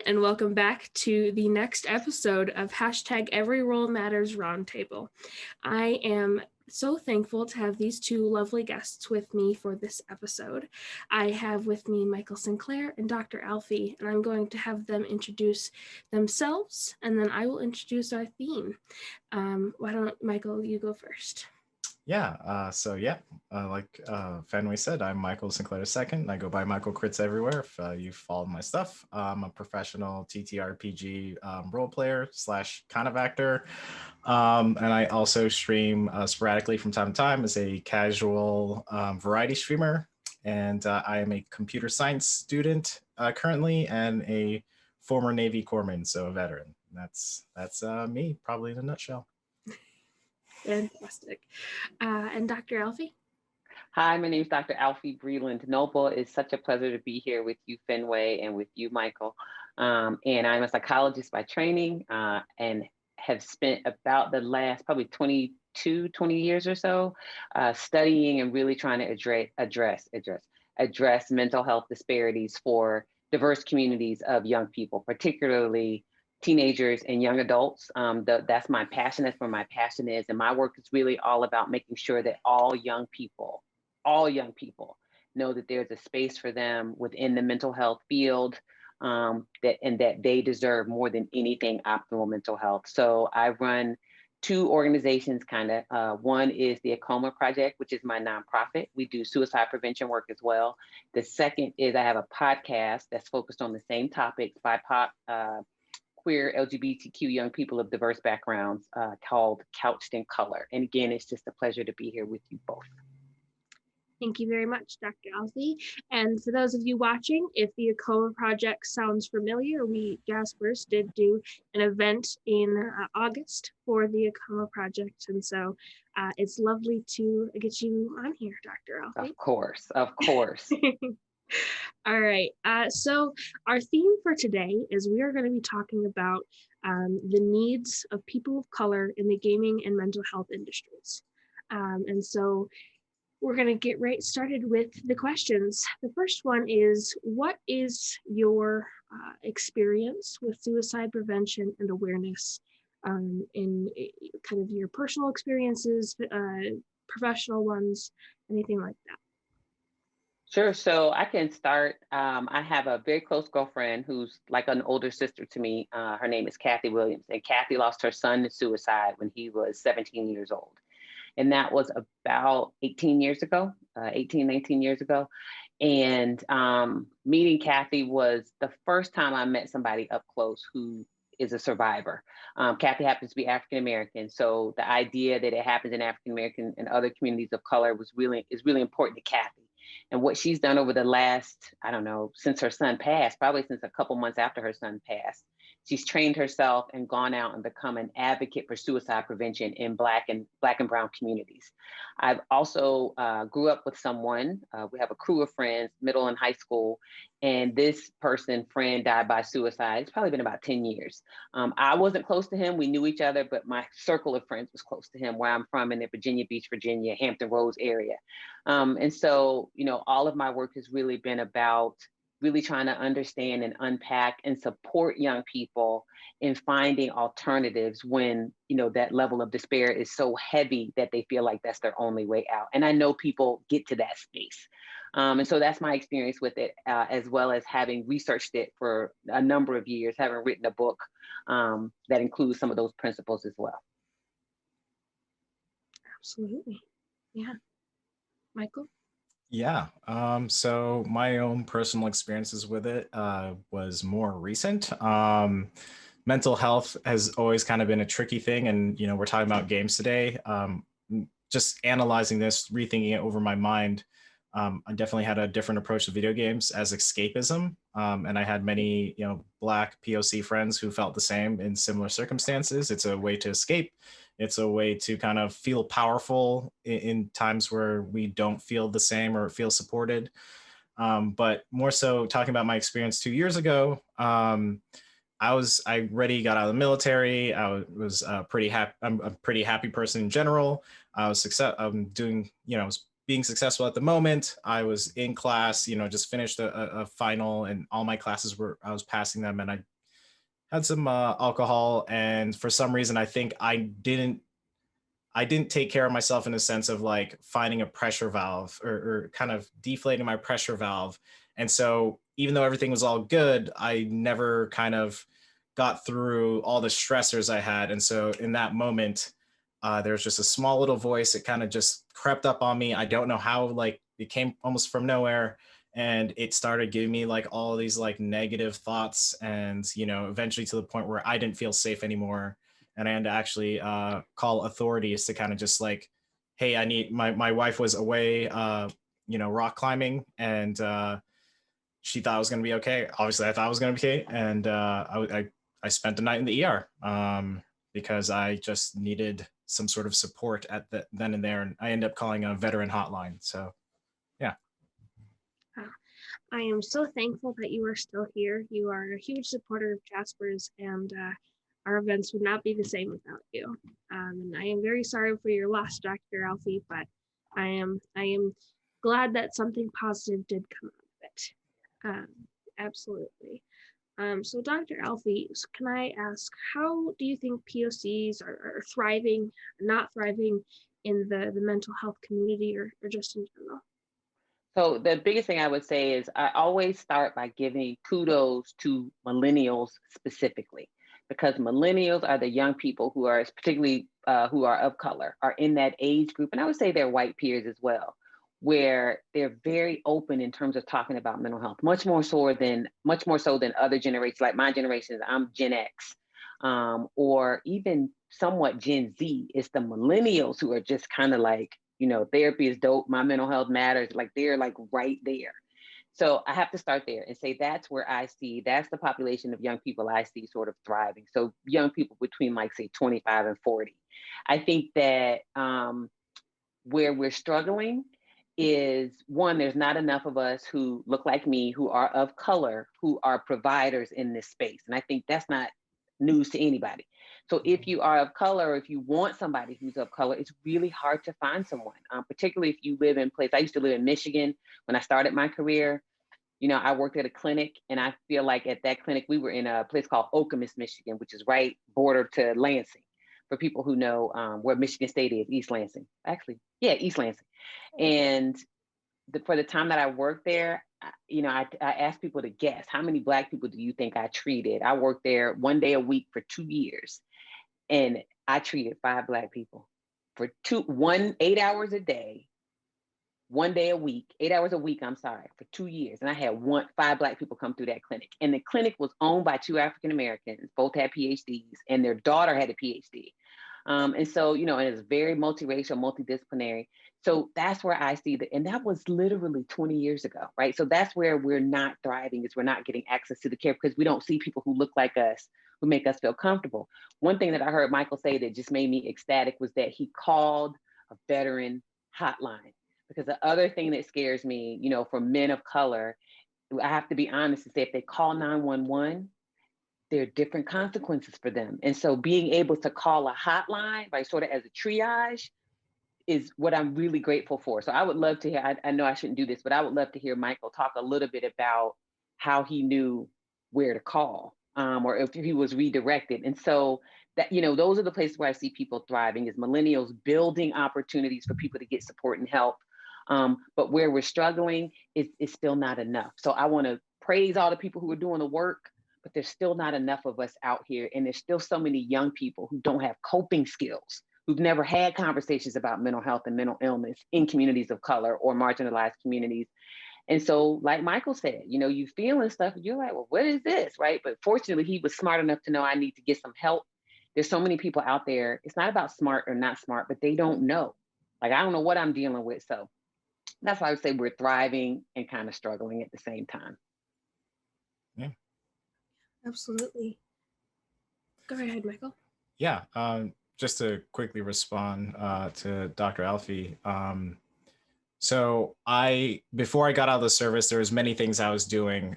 and welcome back to the next episode of hashtag Every Role Matters Roundtable. I am so thankful to have these two lovely guests with me for this episode. I have with me Michael Sinclair and Dr. Alfie, and I'm going to have them introduce themselves, and then I will introduce our theme. Why don't, Michael, you go first? Like Fenway said, I'm Michael Sinclair II. I go by Michael Crits everywhere if you've followed my stuff. I'm a professional TTRPG role player / kind of actor. And I also stream sporadically from time to time as a casual variety streamer. And I am a computer science student currently and a former Navy corpsman, so a veteran. That's me, probably in a nutshell. Fantastic. And Dr. Alfie? Hi, my name is Dr. Alfie Breland Noble. It's such a pleasure to be here with you, Fenway, and with you, Michael. And I'm a psychologist by training and have spent about the last probably 20 years or so studying and really trying to address mental health disparities for diverse communities of young people, particularly teenagers and young adults. That's my passion. That's where my passion is. And my work is really all about making sure that all young people know that there's a space for them within the mental health field, that they deserve more than anything optimal mental health. So I run two organizations one is the AAKOMA Project, which is my nonprofit. We do suicide prevention work as well. The second is I have a podcast that's focused on the same topics, BIPOC, queer, LGBTQ young people of diverse backgrounds, called Couched in Color. And again, it's just a pleasure to be here with you both. Thank you very much, Dr. Alfie. And for those of you watching, if the AAKOMA Project sounds familiar, we, Jaspers, did do an event in August for the AAKOMA Project. And so it's lovely to get you on here, Dr. Alfie. Of course. All right, so our theme for today is we are going to be talking about the needs of people of color in the gaming and mental health industries. And so we're going to get right started with the questions. The first one is, what is your experience with suicide prevention and awareness in kind of your personal experiences, professional ones, anything like that? Sure. So I can start. I have a very close girlfriend who's like an older sister to me. Her name is Kathy Williams, and Kathy lost her son to suicide when he was 17 years old. And that was about 19 years ago. And meeting Kathy was the first time I met somebody up close who is a survivor. Kathy happens to be African-American. So the idea that it happens in African-American and other communities of color is really important to Kathy. And what she's done over the last, since her son passed, probably since a couple months after her son passed, she's trained herself and gone out and become an advocate for suicide prevention in Black and brown communities. I've also grew up with someone, we have a crew of friends, middle and high school, and this friend died by suicide. It's probably been about 10 years. I wasn't close to him. We knew each other, but my circle of friends was close to him, where I'm from in the Virginia Beach, Virginia, Hampton Roads area. And so, all of my work has really been about really trying to understand and unpack and support young people in finding alternatives when, that level of despair is so heavy that they feel like that's their only way out. And I know people get to that space. And so that's my experience with it, as well as having researched it for a number of years, having written a book that includes some of those principles as well. Absolutely. Yeah. Michael? Yeah, so my own personal experiences with it was more recent. Mental health has always kind of been a tricky thing, and we're talking about games today. Just analyzing this, rethinking it over my mind, I definitely had a different approach to video games as escapism, and I had many Black POC friends who felt the same in similar circumstances. It's a way to escape. It's a way to kind of feel powerful in times where we don't feel the same or feel supported. But more so talking about my experience 2 years ago, I already got out of the military. I was pretty happy. I'm a pretty happy person in general. I was being successful at the moment. I was in class, just finished a final, and all my classes I was passing them, and I had some alcohol, and for some reason, I think I didn't take care of myself in a sense of like finding a pressure valve or kind of deflating my pressure valve. And so even though everything was all good, I never kind of got through all the stressors I had. And so in that moment, there was just a small little voice. It kind of just crept up on me. I don't know how, like it came almost from nowhere. And it started giving me like all these like negative thoughts, and eventually to the point where I didn't feel safe anymore, and I had to actually call authorities to kind of just like, hey, I need my wife was away, rock climbing, and she thought I was going to be okay. Obviously, I thought I was going to be okay, and I spent the night in the ER because I just needed some sort of support at then and there, and I ended up calling a veteran hotline. So, yeah. I am so thankful that you are still here. You are a huge supporter of Jasper's, and our events would not be the same without you. And I am very sorry for your loss, Dr. Alfie, but I am glad that something positive did come out of it. Absolutely. So Dr. Alfie, can I ask, how do you think POCs are thriving, not thriving in the mental health community, or just in general? So the biggest thing I would say is I always start by giving kudos to millennials specifically, because millennials are the young people who are particularly who are of color, are in that age group. And I would say they're white peers as well, where they're very open in terms of talking about mental health, much more so than other generations, like my generation. I'm Gen X, or even somewhat Gen Z. It's the millennials who are just kind of like, therapy is dope, my mental health matters. Like they're like right there. So I have to start there and say that's where that's the population of young people I see sort of thriving. So young people between like say 25 and 40. I think that where we're struggling is, one, there's not enough of us who look like me, who are of color, who are providers in this space. And I think that's not news to anybody. So if you are of color, or if you want somebody who's of color, it's really hard to find someone, particularly if you live in places. I used to live in Michigan when I started my career. I worked at a clinic, and I feel like at that clinic, we were in a place called AAKOMA, Michigan, which is right border to Lansing. For people who know where Michigan State is, East Lansing. Actually, yeah, East Lansing. And for the time that I worked there, I asked people to guess, how many Black people do you think I treated? I worked there one day a week for 2 years, and I treated 5 Black people for 8 hours a day, one day a week, 8 hours a week, I'm sorry, for 2 years. And I had 5 Black people come through that clinic. And the clinic was owned by 2 African Americans, both had PhDs, and their daughter had a PhD. And so, and it's very multiracial, multidisciplinary. So that's where I see and that was literally 20 years ago, right? So that's where we're not thriving, is we're not getting access to the care because we don't see people who look like us, who make us feel comfortable. One thing that I heard Michael say that just made me ecstatic was that he called a veteran hotline. Because the other thing that scares me, for men of color, I have to be honest and say, if they call 911, there are different consequences for them. And so being able to call a hotline, right, sort of as a triage, is what I'm really grateful for. So I would love to hear, I know I shouldn't do this, but I would love to hear Michael talk a little bit about how he knew where to call, or if he was redirected. And so that, those are the places where I see people thriving, is millennials building opportunities for people to get support and help. But where we're struggling is still not enough. So I want to praise all the people who are doing the work, but there's still not enough of us out here. And there's still so many young people who don't have coping skills, who've never had conversations about mental health and mental illness in communities of color or marginalized communities. And so, like Michael said, you feeling stuff, and you're like, well, what is this, right? But fortunately, he was smart enough to know I need to get some help. There's so many people out there. It's not about smart or not smart, but they don't know. Like, I don't know what I'm dealing with. So that's why I would say we're thriving and kind of struggling at the same time. Yeah. Absolutely. Go ahead, Michael. Yeah. Just to quickly respond to Dr. Alfie. So before I got out of the service, there was many things I was doing.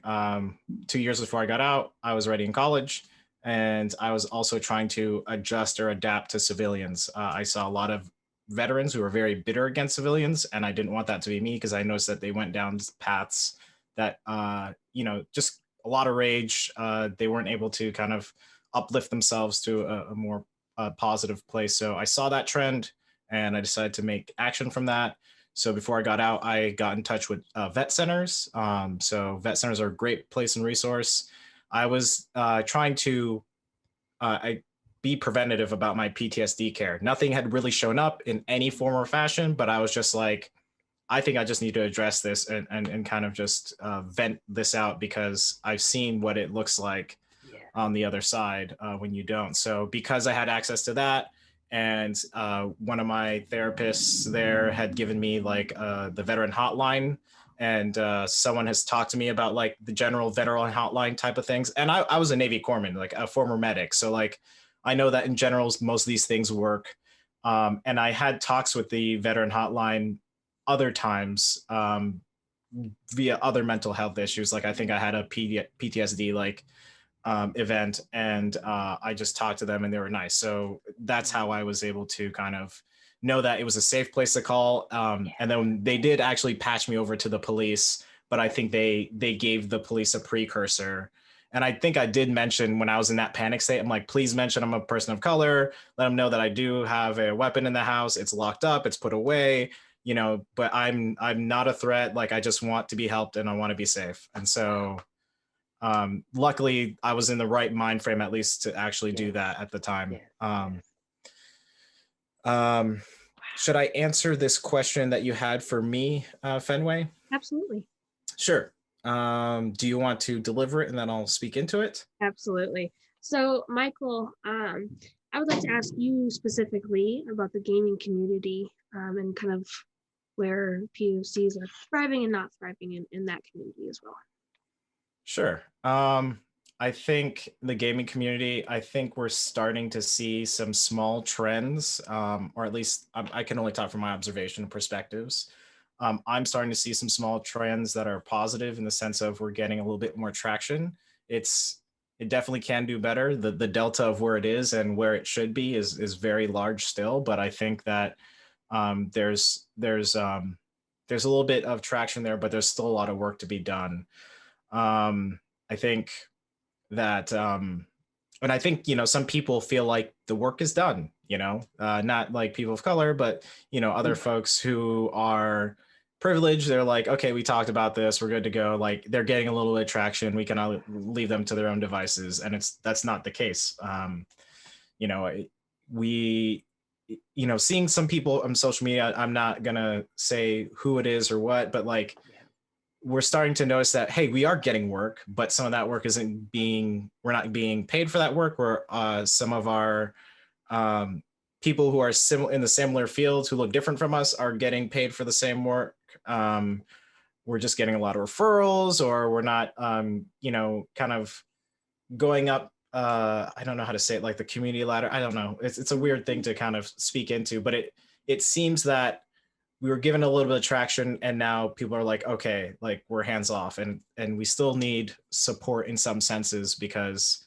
2 years before I got out, I was already in college, and I was also trying to adjust or adapt to civilians. I saw a lot of veterans who were very bitter against civilians, and I didn't want that to be me, because I noticed that they went down paths that, just a lot of rage. They weren't able to kind of uplift themselves to a more positive place. So I saw that trend and I decided to make action from that. So before I got out, I got in touch with vet centers. So vet centers are a great place and resource. I was trying to be preventative about my PTSD care. Nothing had really shown up in any form or fashion, but I was just like, I think I just need to address this and kind of just vent this out because I've seen what it looks like on the other side when you don't. So because I had access to that, and one of my therapists there had given me like the veteran hotline, and someone has talked to me about like the general veteran hotline type of things. And I was a Navy corpsman, like a former medic. So like, I know that in general, most of these things work. And I had talks with the veteran hotline other times via other mental health issues. Like I think I had a PTSD like event, and I just talked to them and they were nice. So that's how I was able to kind of know that it was a safe place to call. And then they did actually patch me over to the police, but I think they gave the police a precursor. And I think I did mention when I was in that panic state, I'm like, please mention I'm a person of color. Let them know that I do have a weapon in the house. It's locked up. It's put away, you know, but I'm not a threat. Like I just want to be helped and I want to be safe. And so luckily I was in the right mind frame, at least to actually do that at the time. Should I answer this question that you had for me, Fenway? Absolutely. Sure. Do you want to deliver it and then I'll speak into it? Absolutely. So, Michael, I would like to ask you specifically about the gaming community and kind of where POCs are thriving and not thriving in that community as well. Sure. I think the gaming community, I think we're starting to see some small trends, or at least I can only talk from my observation and perspectives. I'm starting to see some small trends that are positive in the sense of we're getting a little bit more traction. It definitely can do better. The delta of where it is and where it should be is very large still, but I think that there's a little bit of traction there, but there's still a lot of work to be done. I think that and I think, you know, some people feel like the work is done, you know, not like people of color, but, you know, other folks who are privileged. They're like, okay, we talked about this, we're good to go. Like they're getting a little bit of traction, we can leave them to their own devices. And that's not the case. You know, seeing some people on social media, I'm not gonna say who it is or what, but like, we're starting to notice that, hey, we are getting work, but some of that work we're not being paid for that work. Where some of our people who are in the similar fields who look different from us are getting paid for the same work. We're just getting a lot of referrals, or we're not, kind of going up. I don't know how to say it, like the community ladder. I don't know. It's a weird thing to kind of speak into, but it seems that we were given a little bit of traction and now people are like, okay, like we're hands off, and we still need support in some senses because,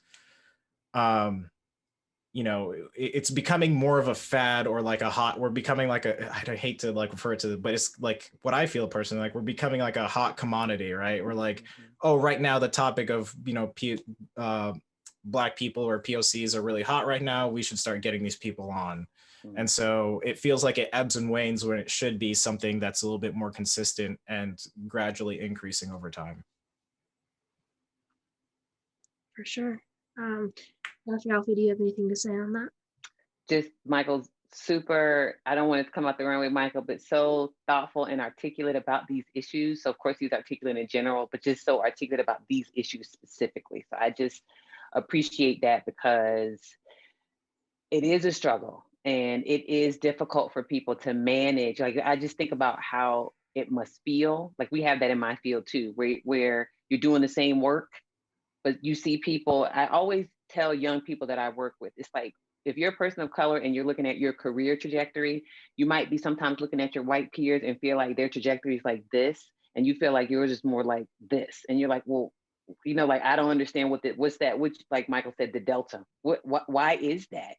it's becoming more of a fad, or like we're becoming like I hate to like refer to it, but it's like what I feel personally, like we're becoming like a hot commodity, right? We're like, oh, right now the topic of, Black people or POCs are really hot right now. We should start getting these people on. And so it feels like it ebbs and wanes when it should be something that's a little bit more consistent and gradually increasing over time. For sure. Dr. Alfie, do you have anything to say on that? Just Michael's super, I don't want to come out the wrong way, Michael, but so thoughtful and articulate about these issues. So of course he's articulate in general, but just so articulate about these issues specifically. So I just appreciate that because it is a struggle. And it is difficult for people to manage. Like, I just think about how it must feel. Like we have that in my field too, where you're doing the same work, but you see people. I always tell young people that I work with, it's like, if you're a person of color and you're looking at your career trajectory, you might be sometimes looking at your white peers and feel like their trajectory is like this, and you feel like yours is more like this. And you're like, well, like, I don't understand what's that, which, like Michael said, the delta. Why is that?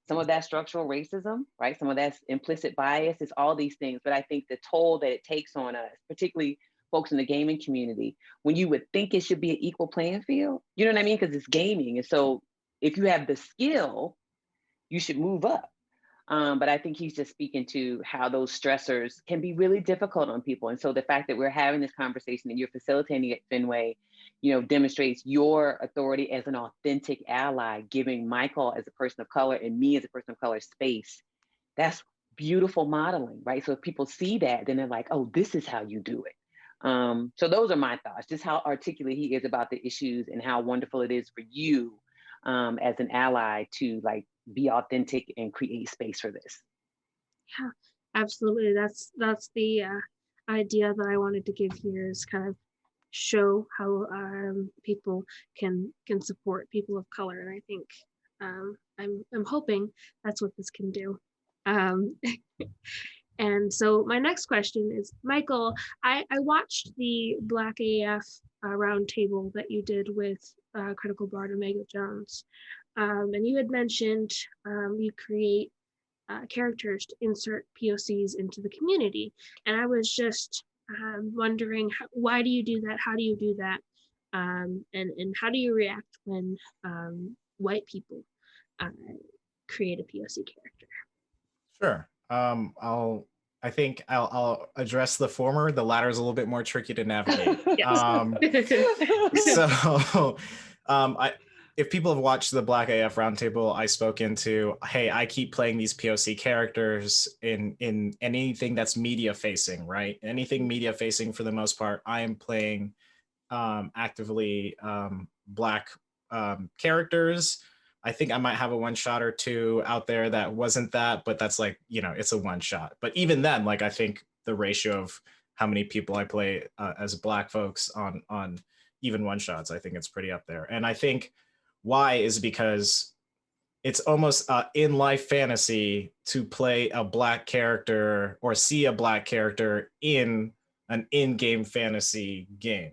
Some of that structural racism, right? Some of that's implicit bias, it's all these things. But I think the toll that it takes on us, particularly folks in the gaming community when you would think it should be an equal playing field. You know what I mean? Because it's gaming. And so if you have the skill, you should move up. But I think he's just speaking to how those stressors can be really difficult on people. And so the fact that we're having this conversation and you're facilitating at Fenway, demonstrates your authority as an authentic ally, giving Michael as a person of color and me as a person of color space. That's beautiful modeling, right? So if people see that, then they're like, oh, this is how you do it. So those are my thoughts, just how articulate he is about the issues and how wonderful it is for you as an ally to like be authentic and create space for this. Yeah, absolutely. That's the idea that I wanted to give here, is kind of show how people can support people of color, and I think I'm hoping that's what this can do. And so my next question is, Michael, I watched the Black AF roundtable that you did with Critical Bard and Omega Jones, and you had mentioned you create characters to insert POCs into the community, and I was just wondering, why do you do that? How do you do that? And how do you react when white people create a POC character? Sure. I think I'll address the former. The latter is a little bit more tricky to navigate. If people have watched the Black AF Roundtable, I spoke into, hey, I keep playing these POC characters in anything that's media facing, right? Anything media facing for the most part, I am playing actively Black characters. I think I might have a one shot or two out there that wasn't that, but that's like, it's a one shot. But even then, like, I think the ratio of how many people I play as Black folks on even one shots, I think it's pretty up there. And I think why is because it's almost in life fantasy to play a Black character or see a Black character in an in-game fantasy game.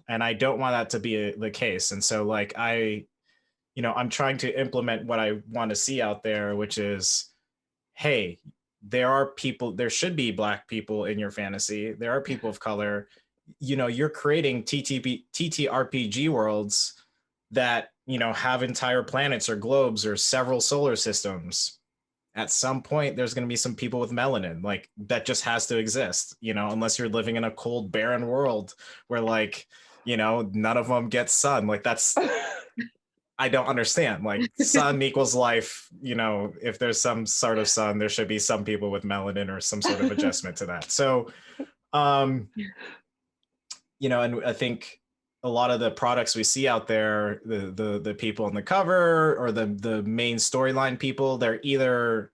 And I don't want that to be the case. And so like I'm trying to implement what I want to see out there, which is, hey, there should be Black people in your fantasy. There are people of color. You're creating TTRPG worlds that, have entire planets or globes or several solar systems. At some point, there's going to be some people with melanin. Like, that just has to exist, unless you're living in a cold, barren world where, like, none of them get sun. Like, that's... I don't understand. Like, sun equals life. If there's some sort of sun, there should be some people with melanin or some sort of adjustment to that. So, and I think a lot of the products we see out there, the people on the cover or the main storyline people, they're either,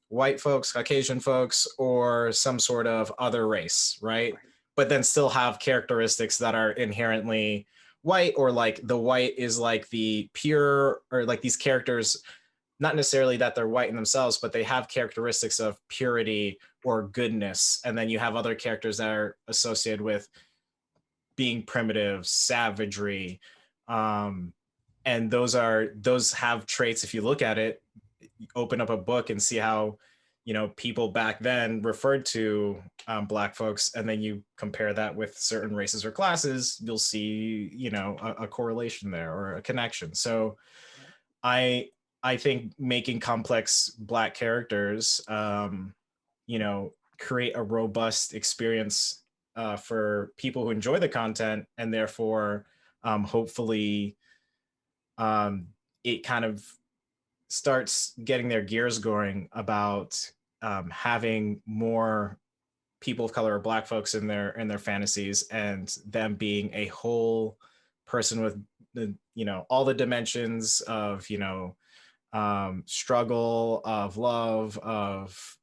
white folks, Caucasian folks, or some sort of other race, right? But then still have characteristics that are inherently white, or like the white is like the pure, or like these characters, not necessarily that they're white in themselves, but they have characteristics of purity or goodness. And then you have other characters that are associated with being primitive, savagery. And those have traits. If you look at it, open up a book and see how, people back then referred to Black folks, and then you compare that with certain races or classes, you'll see, a correlation there or a connection. So I think making complex Black characters, create a robust experience for people who enjoy the content, and therefore, hopefully, it kind of starts getting their gears going about having more people of color or Black folks in their fantasies, and them being a whole person with the all the dimensions of struggle, of love, of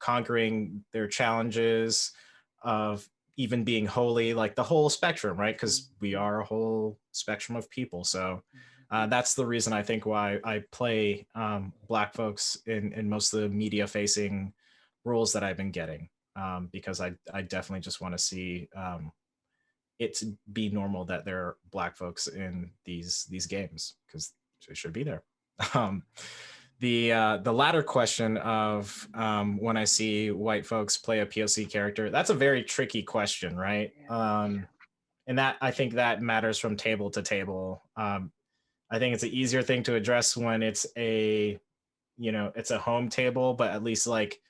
conquering their challenges, of even being holy, like the whole spectrum, right? Because we are a whole spectrum of people. So that's the reason I think why I play Black folks in most of the media facing roles that I've been getting, because I definitely just want to see it to be normal that there are Black folks in these games, because they should be there. The latter question of when I see white folks play a POC character, that's a very tricky question, right? And that, I think that matters from table to table. I think it's an easier thing to address when it's a, it's a home table, but at least like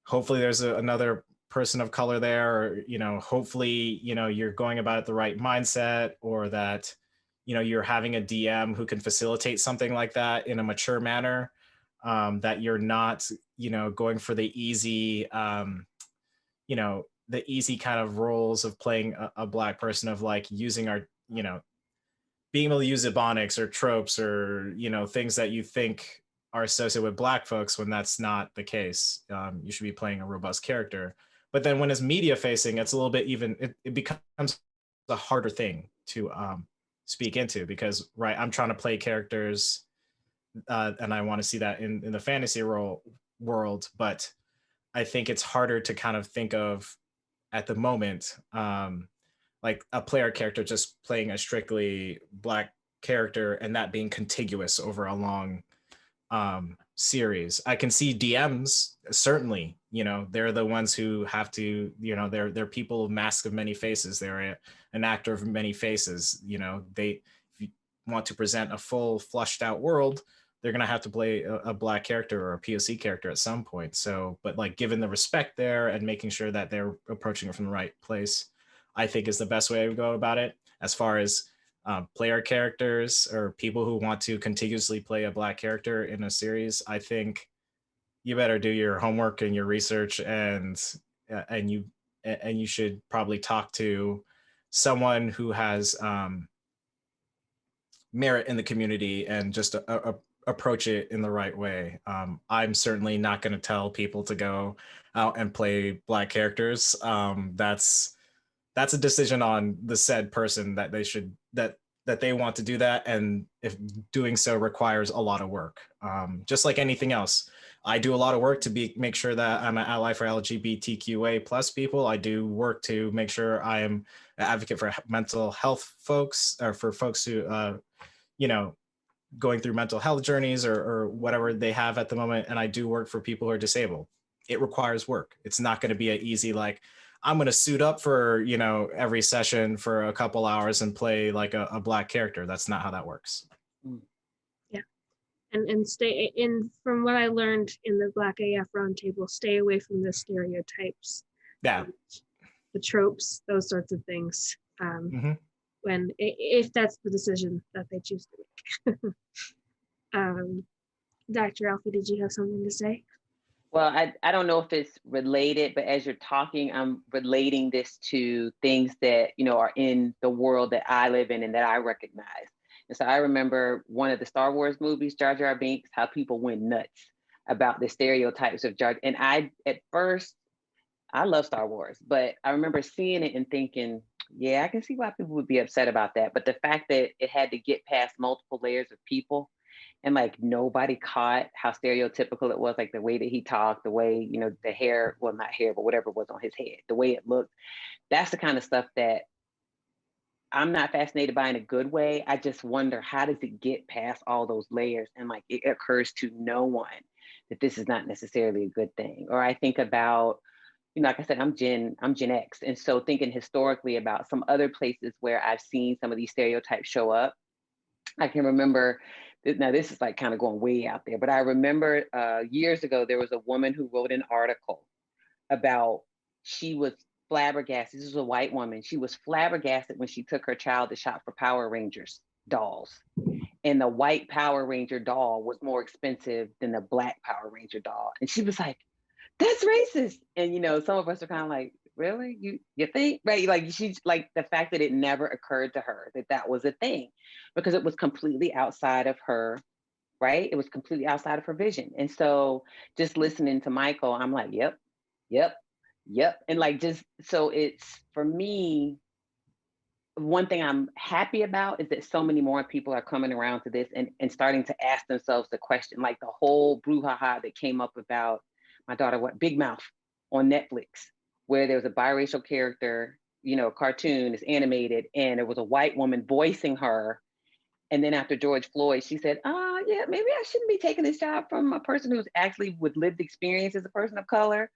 hopefully there's another person of color there, or hopefully you're going about it the right mindset, or that you're having a DM who can facilitate something like that in a mature manner, that you're not going for the easy the easy kind of roles of playing a black person, of like using our being able to use ebonics or tropes, or things that you think are associated with black folks, when that's not the case. You should be playing a robust character. But then when it's media facing, it's a little bit it becomes a harder thing to speak into, because I'm trying to play characters, and I want to see that in the fantasy world, but I think it's harder to kind of think of at the moment, like a player character just playing a strictly black character and that being contiguous over a long series. I can see DMs, certainly, they're the ones who have to, they're people of mask of many faces. They're an actor of many faces. If you want to present a full flushed out world, they're going to have to play a black character or a POC character at some point. So, but like given the respect there and making sure that they're approaching it from the right place, I think is the best way to go about it. As far as player characters or people who want to contiguously play a black character in a series, I think you better do your homework and your research, and you should probably talk to someone who has merit in the community, and just approach it in the right way. I'm certainly not going to tell people to go out and play black characters. That's a decision on the said person, that they should that they want to do that, and if doing so requires a lot of work. Just like anything else, I do a lot of work to make sure that I'm an ally for LGBTQA plus people. I do work to make sure I am an advocate for mental health folks, or for folks who going through mental health journeys, or whatever they have at the moment. And I do work for people who are disabled. It requires work. It's not going to be an easy, like, I'm going to suit up for, every session for a couple hours and play like a black character. That's not how that works. Yeah. And stay in, from what I learned in the Black AF Roundtable, stay away from the stereotypes. Yeah. The tropes, those sorts of things. If that's the decision that they choose to make. Dr. Alfie, did you have something to say? Well, I don't know if it's related, but as you're talking, I'm relating this to things that, are in the world that I live in and that I recognize. And so I remember one of the Star Wars movies, Jar Jar Binks, how people went nuts about the stereotypes of Jar. And at first, I love Star Wars, but I remember seeing it and thinking, yeah, I can see why people would be upset about that. But the fact that it had to get past multiple layers of people, and like nobody caught how stereotypical it was, like the way that he talked, the way, the hair, well, not hair, but whatever was on his head, the way it looked. That's the kind of stuff that I'm not fascinated by in a good way. I just wonder, how does it get past all those layers? And like, it occurs to no one that this is not necessarily a good thing. Or I think about, like I said, I'm Gen X. And so thinking historically about some other places where I've seen some of these stereotypes show up, I can remember, now this is like kind of going way out there, but I remember years ago, there was a woman who wrote an article about, she was flabbergasted. This was a white woman. She was flabbergasted when she took her child to shop for Power Rangers dolls. And the white Power Ranger doll was more expensive than the black Power Ranger doll. And she was like, that's racist. And, some of us are kind of like, really? You think? Right? Like, she's like, the fact that it never occurred to her that that was a thing, because it was completely outside of her, right? It was completely outside of her vision. And so just listening to Michael, I'm like, yep. And like, just, so it's, for me, one thing I'm happy about is that so many more people are coming around to this and starting to ask themselves the question, like the whole brouhaha that came up about my daughter, Big Mouth on Netflix, where there was a biracial character, cartoon is animated, and there was a white woman voicing her. And then after George Floyd, she said, yeah, maybe I shouldn't be taking this job from a person who's actually with lived experience as a person of color.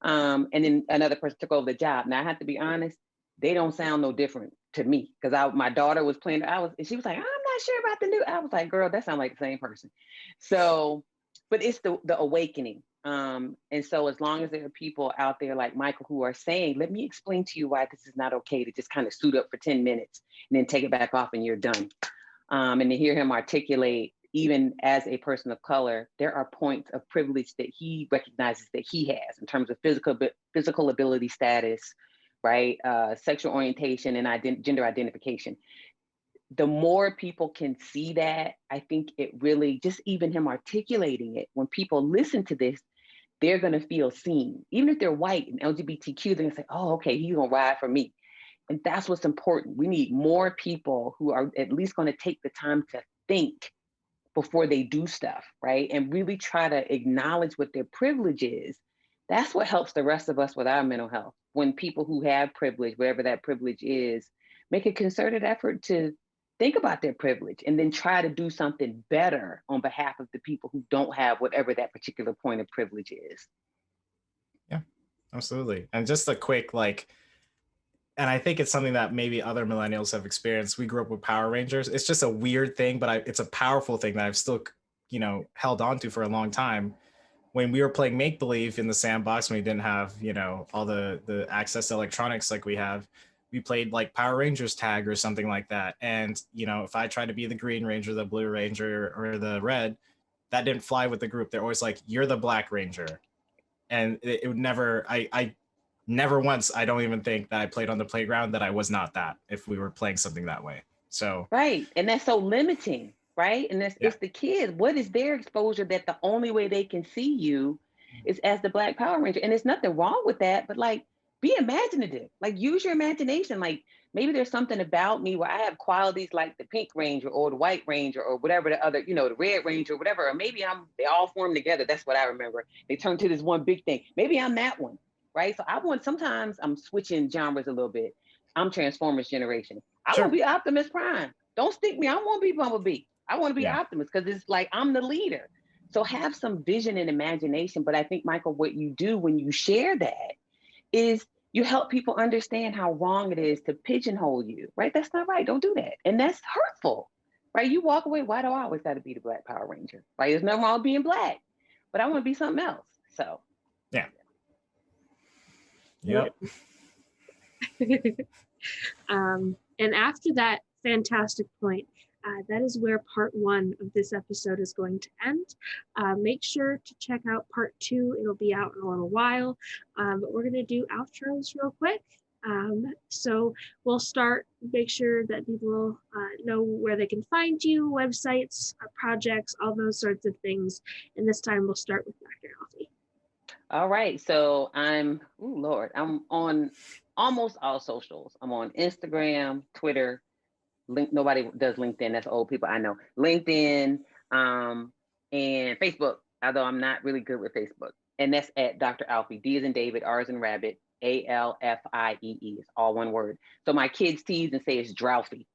And then another person took over the job. Now I have to be honest, they don't sound no different to me, because my daughter was playing, she was like, I'm not sure about the new. I was like, girl, that sounds like the same person. So, but it's the awakening. And so as long as there are people out there like Michael who are saying, let me explain to you why this is not okay to just kind of suit up for 10 minutes and then take it back off and you're done. And to hear him articulate, even as a person of color, there are points of privilege that he recognizes that he has in terms of physical ability status, right? Sexual orientation and gender identification. The more people can see that, I think it really, just even him articulating it, when people listen to this, they're gonna feel seen. Even if they're white and LGBTQ, they're gonna say, oh, okay, he's gonna ride for me. And that's what's important. We need more people who are at least gonna take the time to think before they do stuff, right? And really try to acknowledge what their privilege is. That's what helps the rest of us with our mental health. When people who have privilege, whatever that privilege is, make a concerted effort to think about their privilege and then try to do something better on behalf of the people who don't have whatever that particular point of privilege is. Yeah, absolutely. And just a quick, and I think it's something that maybe other millennials have experienced. We grew up with Power Rangers. It's just a weird thing, but it's a powerful thing that I've still, held on to for a long time. When we were playing make-believe in the sandbox, when we didn't have, all the access to electronics like we have, we played like Power Rangers tag or something like that. And, if I tried to be the Green Ranger, the Blue Ranger, or the Red, that didn't fly with the group. They're always like, you're the Black Ranger. And it would never, I never once, I don't even think that I played on the playground that I was not that, if we were playing something that way. So. Right, and that's so limiting, right? And it's the kids. What is their exposure that the only way they can see you is as the Black Power Ranger? And there's nothing wrong with that, but like, be imaginative, like use your imagination. Like maybe there's something about me where I have qualities like the Pink Ranger or the White Ranger or whatever the other, the Red Ranger or whatever, or maybe they all form together. That's what I remember. They turn to this one big thing. Maybe I'm that one, right? So sometimes I'm switching genres a little bit. I'm Transformers generation. I want to be Optimus Prime. Don't stick me. I want to be Bumblebee. I want to be Optimus because it's like I'm the leader. So have some vision and imagination. But I think, Michael, what you do when you share that is you help people understand how wrong it is to pigeonhole you, right? That's not right. Don't do that. And that's hurtful, right? You walk away. Why do I always got to be the Black Power Ranger, right? There's nothing wrong with being Black, but I want to be something else. So. Yeah. Yep. And after that fantastic point, that is where part 1 of this episode is going to end. Make sure to check out part 2. It'll be out in a little while, but we're going to do outros real quick. So we'll start, make sure that people know where they can find you, websites, projects, all those sorts of things. And this time we'll start with Dr. Alfie. All right, so I'm on almost all socials. I'm on Instagram, Twitter, nobody does LinkedIn, that's old people I know. LinkedIn, and Facebook, although I'm not really good with Facebook. And that's at Dr. Alfie, D as in David, R as in Rabbit, Alfiee, it's all one word. So my kids tease and say it's Drouthy.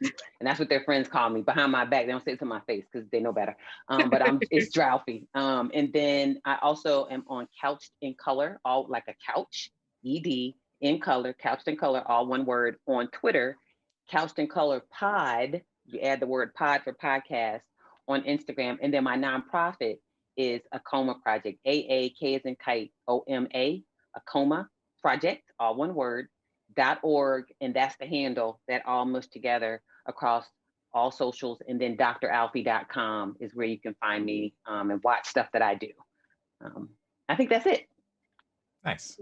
And that's what their friends call me behind my back. They don't say it to my face because they know better. But it's Drouthy. And then I also am on Couched in Color, all like a couch, ED, in color, Couched in Color, all one word, on Twitter, Couched in Color Pod. You add the word pod for podcast, on Instagram. And then my nonprofit is AAKOMA Project, AAK as in kite, OMA, AAKOMA Project, all one word, .org, and that's the handle that all mushed together across all socials. And then dralfie.com is where you can find me and watch stuff that I do. I think that's it. Nice.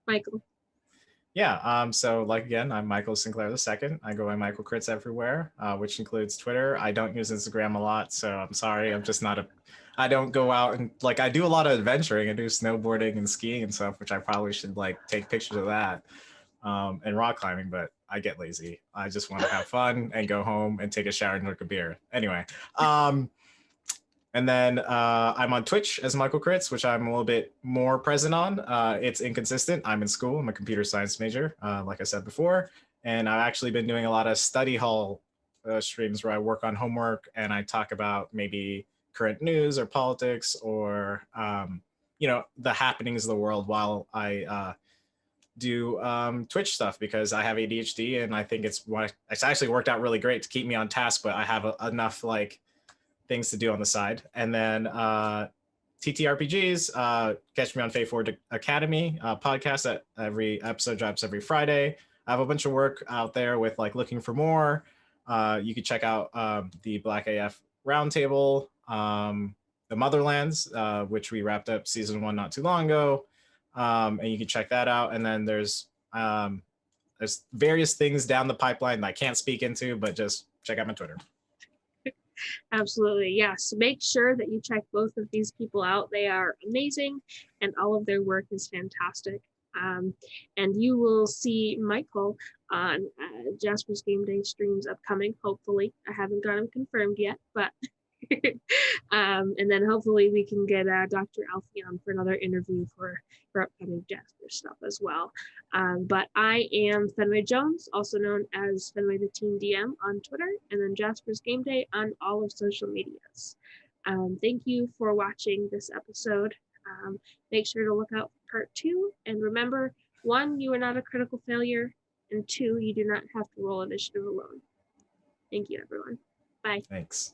Michael. Yeah, so again, I'm Michael Sinclair II. I go by Michael Crits everywhere, which includes Twitter. I don't use Instagram a lot, so I'm sorry. I'm just not I don't go out and I do a lot of adventuring. I do snowboarding and skiing and stuff, which I probably should take pictures of that. And rock climbing, but I get lazy. I just want to have fun and go home and take a shower and drink a beer. Anyway, and then I'm on Twitch as Michael Crits, which I'm a little bit more present on. It's inconsistent. I'm in school. I'm a computer science major, like I said before, and I've actually been doing a lot of study hall streams where I work on homework and I talk about maybe current news or politics or the happenings of the world while I do Twitch stuff, because I have ADHD and I think it's actually worked out really great to keep me on task, but I have enough like things to do on the side. And then TTRPGs, catch me on Fate4 Academy podcast that every episode drops every Friday. I have a bunch of work out there with like looking for more. You can check out the Black AF Roundtable, the Motherlands, which we wrapped up season 1 not too long ago. And you can check that out. And then there's various things down the pipeline that I can't speak into, but just check out my Twitter. Absolutely, yes. Make sure that you check both of these people out. They are amazing, and all of their work is fantastic. And you will see Michael on Jasper's Game Day streams upcoming, hopefully. I haven't got him confirmed yet, but and then hopefully we can get Dr. Alfie on for another interview for upcoming Jasper stuff as well. But I am Fenway Jones, also known as Fenway the Teen DM on Twitter, and then Jasper's Game Day on all of social medias. Thank you for watching this episode. Make sure to look out for part 2. And remember, 1, you are not a critical failure, and 2, you do not have to roll initiative alone. Thank you, everyone. Bye. Thanks.